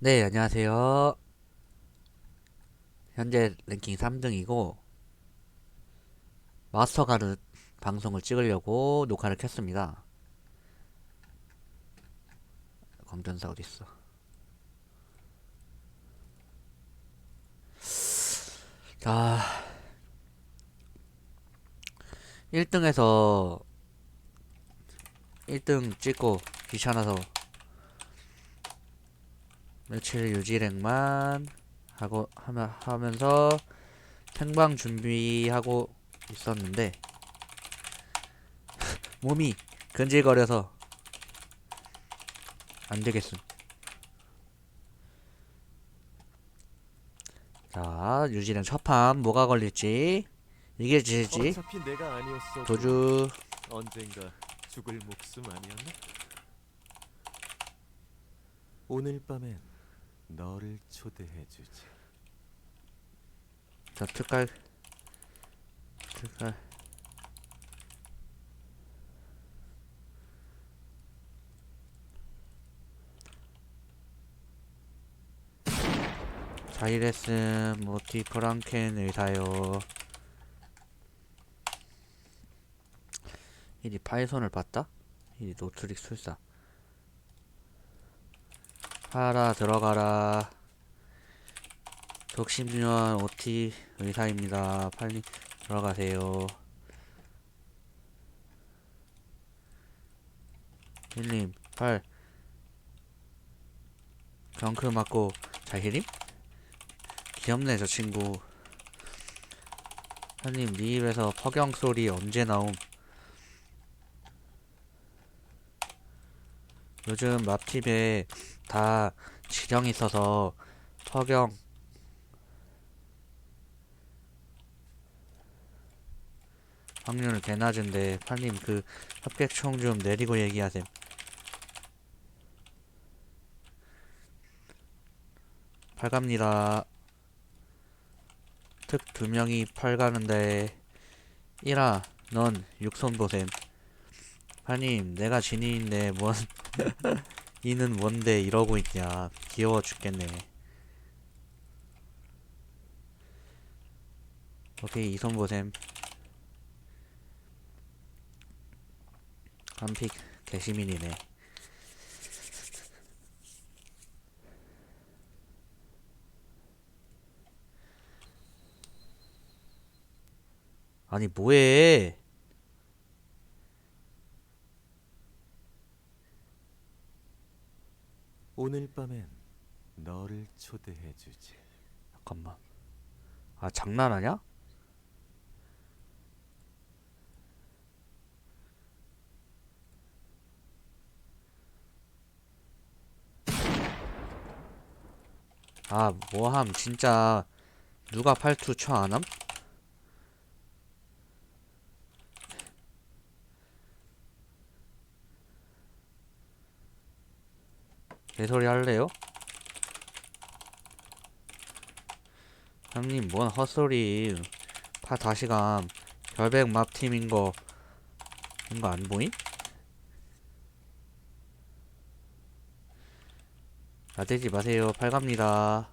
네, 안녕하세요. 현재 랭킹 3등이고, 마스터가드 방송을 찍으려고 녹화를 켰습니다. 검전사 어딨어? 자, 1등에서 1등 찍고 귀찮아서 며칠 유지랭만 하면서 생방 준비하고 있었는데, 몸이 근질거려서 안 되겠음. 자, 유지랭 첫판 뭐가 걸릴지, 이게 질지, 어차피 내가 아니었어도 도주. 언젠가 죽을 목숨 아니었나? 오늘 밤엔 너를 초대해 주지. 자, 특갈. 자이레슨 모티 프랑켄 의사요. 이리 파이손을 봤다? 이리 노트릭 술사. 하라 들어가라. 독심유한 오티 의사입니다. 빨리 들어가세요. 힐님 팔 경크 맞고 잘 힐임? 귀엽네 저 친구. 형님 니 입에서 퍼경 소리 언제 나옴? 요즘 맙팁에 다 지령 있어서 퍼경 확률 개 낮은데 팔님 그 협객총 좀 내리고 얘기하셈. 팔갑니다. 특 두 명이 팔 가는데 1아 넌 육손 보셈. 팔님 내가 진인인데 뭔 이는 뭔데 이러고 있냐. 귀여워 죽겠네. 오케이 이손 보셈. 한픽 개시민이네. 아니 뭐해. 오늘 밤엔 너를 초대해 주지. 잠깐만. 아 장난하냐? 아 뭐함 진짜. 누가 팔투 쳐 안함? 개소리 할래요? 형님 뭔 헛소리. 파 다시감. 결백 맙팀인 거 이거 안 보임? 나대지 마세요. 팔갑니다.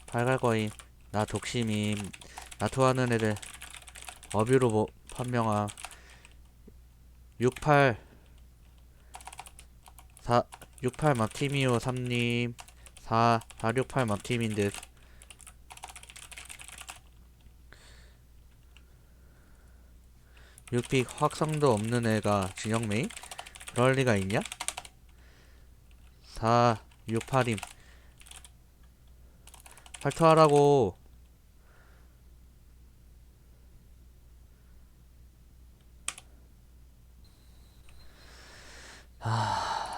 팔갈 거임. 나 독심임. 나투하는 애들 어뷰로 판명함. 68 4 68 맘팀이요 3님. 468 맘팀인 듯. 6픽 확성도 없는 애가 진영 메인? 그럴 리가 있냐? 468임. 팔투하라고.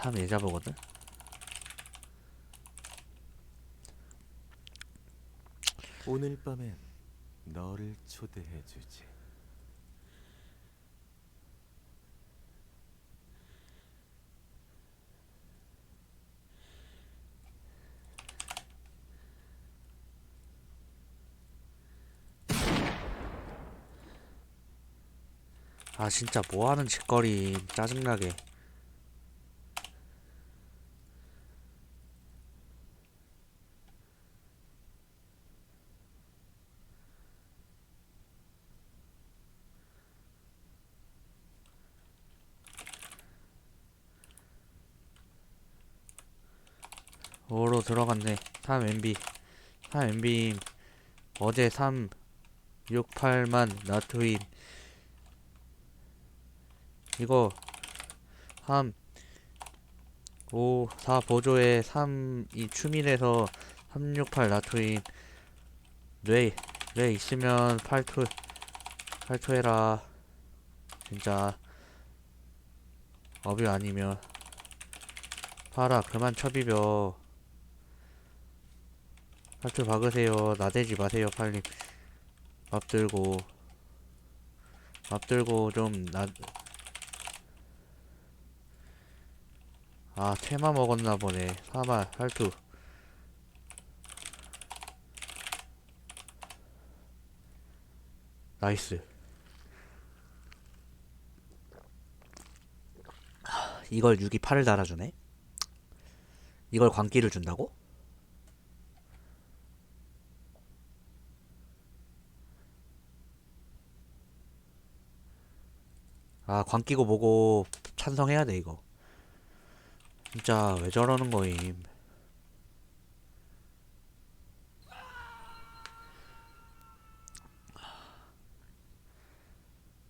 한 예자보거든. 오늘 밤엔 너를 초대해 주지. 아 진짜 뭐하는 짓거리 짜증나게. 오로 들어갔네. 3MB 3MB 어제 368만 나트인 이거 3 5 4 보조에 3 이 추밀에서 368 나트인 뇌 있으면 팔투해라 진짜. 업이 아니면 팔아. 그만 쳐비벼. 팔투 박으세요. 나대지 마세요 빨리. 밥 들고 좀 아 테마 먹었나 보네. 사마 팔투. 나이스. 이걸 6이 8을 달아주네. 이걸 광기를 준다고? 아 광기고 뭐고 찬성해야 돼 이거. 진짜 왜 저러는 거임.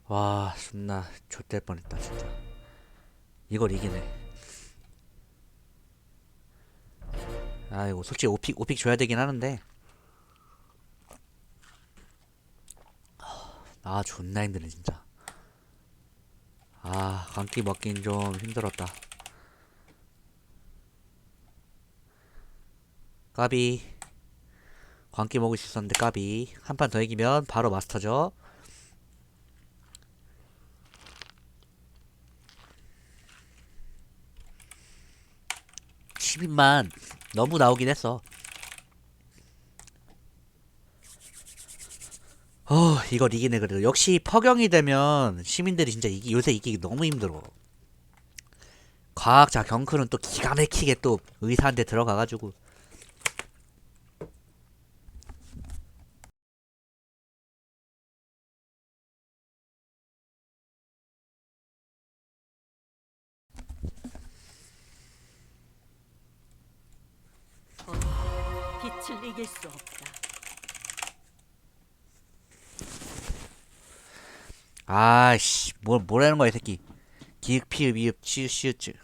와 존나 좆될 뻔했다 진짜. 이걸 이기네. 아이고 솔직히 오픽 줘야 되긴 하는데 아 존나 힘드네 진짜. 아 광기 먹긴 좀 힘들었다. 까비. 광기 먹을 수 있었는데 까비. 한 판 더 이기면 바로 마스터죠. 10인만 너무 나오긴 했어. 이걸 이기네. 그래도 역시 퍼경이 되면 시민들이 진짜 요새 이기기 너무 힘들어. 과학자 경크는 또 기가 막히게 또 의사한테 들어가가지고 빛을 이길 수 없다. 아씨 뭐라는 거야 이 새끼. 기읍 피읍 이읍 치읓 시읒.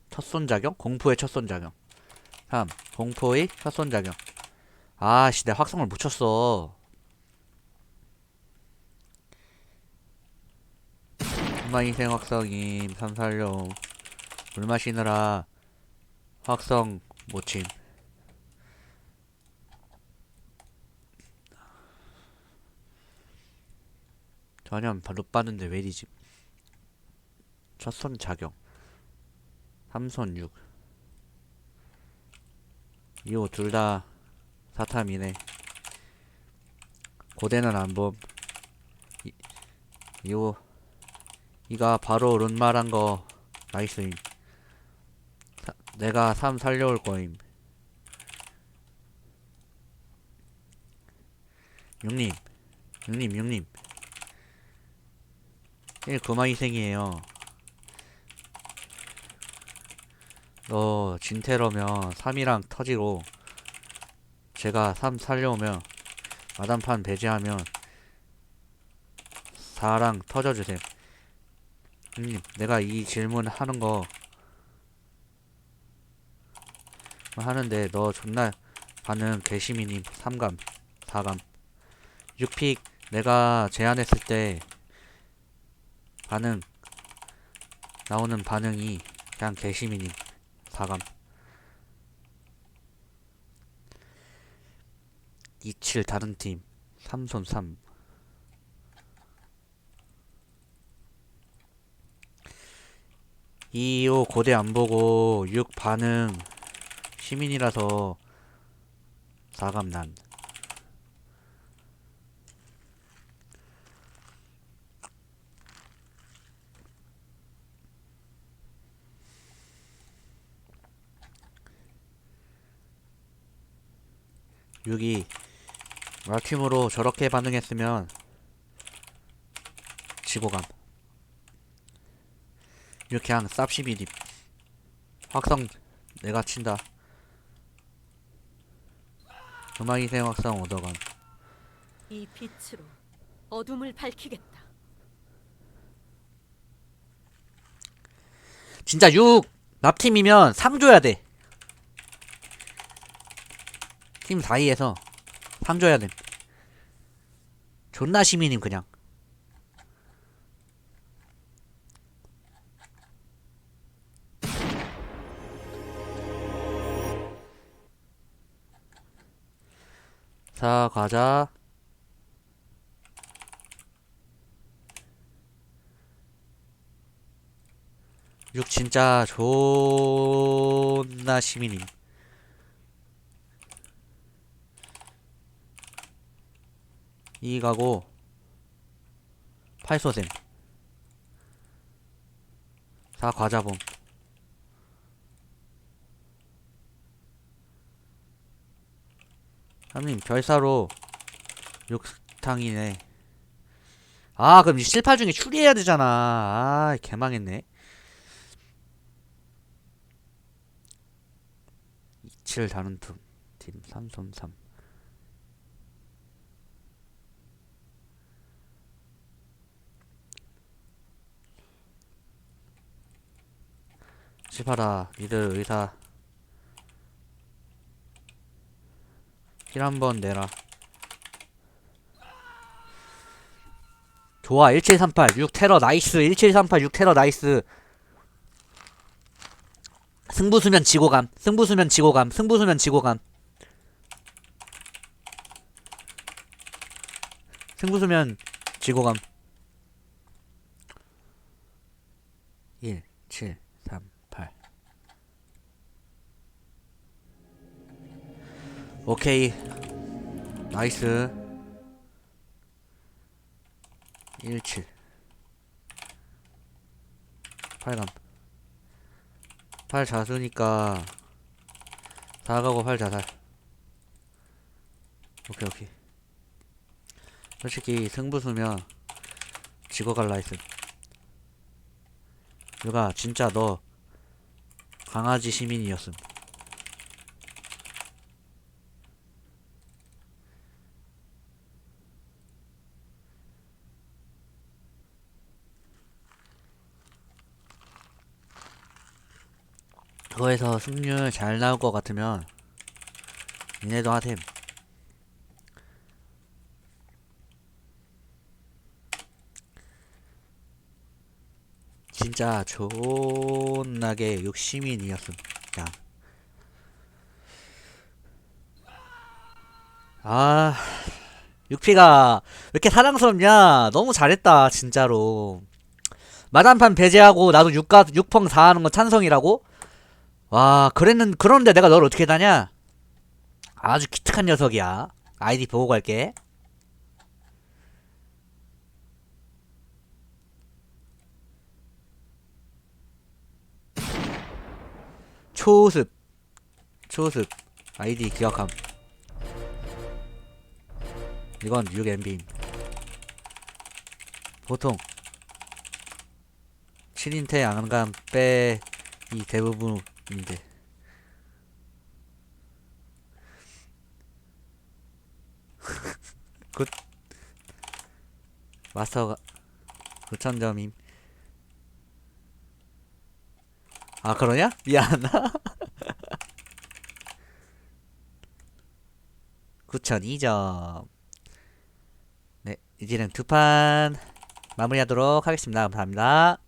첫손작용? 공포의 첫손작용. 3. 공포의 첫손작용. 아씨 내가 확성을 못 쳤어. 인생 확성임. 삼살용 물 마시느라 확성 못침. 전혀 못 봤는데 왜 이리지. 첫손 작용 3손 6 2호 둘다 사탐이네. 고대는 안봄. 2호 이가 바로 룬말한 거 나이스임. 내가 3 살려올 거임. 6님 6님 1 금화희생이에요. 너 진테러면 3이랑 터지고 제가 3 살려오면 마담판 배제하면 4랑 터져주셈. 형님 내가 이 질문 하는 거 하는데 너 존나 반응 개시민님. 3감 4감 6픽 내가 제안했을 때 반응 나오는 반응이 그냥 개시민님. 4감 27 다른 팀 3손 3 2호 고대 안 보고 6 반응 시민이라서 4감 난. 6이 라팀으로 저렇게 반응했으면 지고감. 6 그냥 쌉12립 확성 내가 친다. 음악이생 확성 얻어감. 이 빛으로 어둠을 밝히겠다. 진짜 6 납팀이면 3 줘야 돼. 팀 4위에서 3 줘야 돼. 존나 시민임 그냥. 자 가자. 6 진짜 존나 시민임. 2 가고 8소셈 4 과자봉. 삼님 별사로 6탕이네. 아 그럼 7, 8 중에 추리해야 되잖아. 아 개망했네. 27 다른 팀 3손 3. 시파라 니들 의사 힐 한번 내라. 좋아 1738 6 테러 나이스. 1738 6 테러 나이스. 승부수면 지고감. 승부수면 지고감. 승부수면 지고감. 승부수면 지고감. 1 7 3 8. 오케이 나이스. 1 7 8감 8 자수니까 4 가고 8 자살. 오케이 오케이. 솔직히 승부수면 지고 갈라 했음. 누가 진짜 너 강아지 시민이었음. 그거에서 승률 잘 나올 것 같으면 니네도 하셈. 진짜 존나게 욕심인이었음. 야. 아 6피가 왜 이렇게 사랑스럽냐. 너무 잘했다 진짜로. 마단판 배제하고 나도 6펑 4 하는 거 찬성이라고? 와 그런데 내가 널 어떻게 다냐. 아주 기특한 녀석이야. 아이디 보고 갈게. 초습 아이디 기억함. 이건 6MB임. 보통 7인태 안감 빼 이 대부분인데. 굿. 마스터가 9,000점임. 아 그러냐? 미안. 9,002점. 네 이제는 2판 마무리하도록 하겠습니다. 감사합니다.